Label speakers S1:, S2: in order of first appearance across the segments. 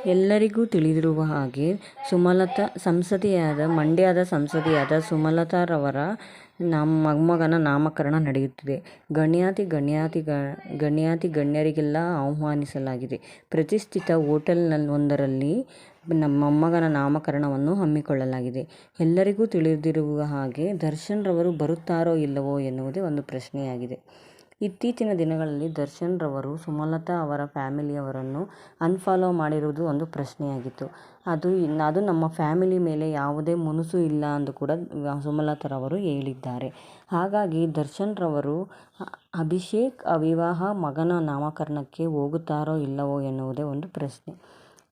S1: ಎಲ್ಲರಿಗೂ ತಿಳಿದಿರುವ ಹಾಗೆ ಮಂಡ್ಯದ ಸಂಸದೆಯಾದ ಸುಮಲತಾರವರ ಮೊಮ್ಮಗನ ನಾಮಕರಣ ನಡೆಯುತ್ತಿದೆ. ಗಣ್ಯರಿಗೆಲ್ಲ ಆಹ್ವಾನಿಸಲಾಗಿದೆ. ಪ್ರತಿಷ್ಠಿತ ಹೋಟೆಲ್ವೊಂದರಲ್ಲಿ ಮೊಮ್ಮಗನ ನಾಮಕರಣವನ್ನು ಹಮ್ಮಿಕೊಳ್ಳಲಾಗಿದೆ. ಎಲ್ಲರಿಗೂ ತಿಳಿದಿರುವ ಹಾಗೆ ದರ್ಶನ್ ರವರು ಬರುತ್ತಾರೋ ಇಲ್ಲವೋ ಎನ್ನುವುದೇ ಒಂದು ಪ್ರಶ್ನೆಯಾಗಿದೆ. ಇತ್ತೀಚಿನ ದಿನಗಳಲ್ಲಿ ದರ್ಶನ್ ರವರು ಸುಮಲತಾ ಅವರ ಫ್ಯಾಮಿಲಿಯವರನ್ನು ಅನ್ಫಾಲೋ ಮಾಡಿರುವುದು ಒಂದು ಪ್ರಶ್ನೆಯಾಗಿತ್ತು. ಅದು ನಮ್ಮ ಫ್ಯಾಮಿಲಿ ಮೇಲೆ ಯಾವುದೇ ಮುನಿಸು ಇಲ್ಲ ಎಂದು ಕೂಡ ಸುಮಲತಾರವರು ಹೇಳಿದ್ದಾರೆ. ಹಾಗಾಗಿ ದರ್ಶನ್ ರವರು ಅಭಿಷೇಕ್ ಅವಿವಾಹ ಮಗನ ನಾಮಕರಣಕ್ಕೆ ಹೋಗುತ್ತಾರೋ ಇಲ್ಲವೋ ಎನ್ನುವುದೇ ಒಂದು ಪ್ರಶ್ನೆ.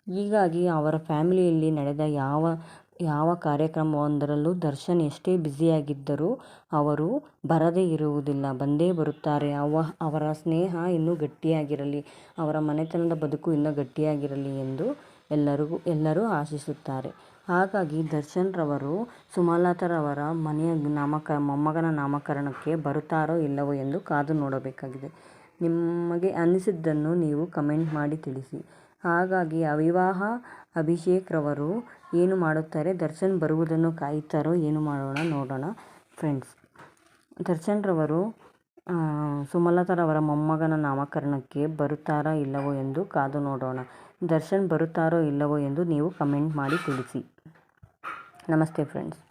S1: ಹೀಗಾಗಿ ಅವರ ಫ್ಯಾಮಿಲಿಯಲ್ಲಿ ನಡೆದ ಯಾವ ಕಾರ್ಯಕ್ರಮವೊಂದರಲ್ಲೂ ದರ್ಶನ್ ಎಷ್ಟೇ ಬ್ಯುಸಿಯಾಗಿದ್ದರೂ ಅವರು ಬರದೇ ಇರುವುದಿಲ್ಲ, ಬಂದೇ ಬರುತ್ತಾರೆ. ಅವರ ಸ್ನೇಹ ಇನ್ನೂ ಗಟ್ಟಿಯಾಗಿರಲಿ, ಅವರ ಮನೆತನದ ಬದುಕು ಇನ್ನೂ ಗಟ್ಟಿಯಾಗಿರಲಿ ಎಂದು ಎಲ್ಲರೂ ಆಶಿಸುತ್ತಾರೆ. ಹಾಗಾಗಿ ದರ್ಶನ್ ರವರು ಸುಮಲತಾರವರ ಮೊಮ್ಮಗನ ನಾಮಕರಣಕ್ಕೆ ಬರುತ್ತಾರೋ ಇಲ್ಲವೋ ಎಂದು ಕಾದು ನೋಡಬೇಕಾಗಿದೆ. ನಿಮಗೆ ಅನಿಸಿದ್ದನ್ನು ನೀವು ಕಮೆಂಟ್ ಮಾಡಿ ತಿಳಿಸಿ. ಹಾಗಾಗಿ ಅವಿವಾಹ ಅಭಿಷೇಕ್ ರವರು ಏನು ಮಾಡುತ್ತಾರೆ, ದರ್ಶನ್ ಬರುವುದನ್ನು ಕಾಯುತ್ತಾರೋ ಏನು ನೋಡೋಣ ಫ್ರೆಂಡ್ಸ್. ದರ್ಶನ್ ರವರು ಸುಮಲತಾರವರ ಮೊಮ್ಮಗನ ನಾಮಕರಣಕ್ಕೆ ಬರುತ್ತಾರಾ ಇಲ್ಲವೋ ಎಂದು ಕಾದು ನೋಡೋಣ. ದರ್ಶನ್ ಬರುತ್ತಾರೋ ಇಲ್ಲವೋ ಎಂದು ನೀವು ಕಮೆಂಟ್ ಮಾಡಿ ತಿಳಿಸಿ. ನಮಸ್ತೆ ಫ್ರೆಂಡ್ಸ್.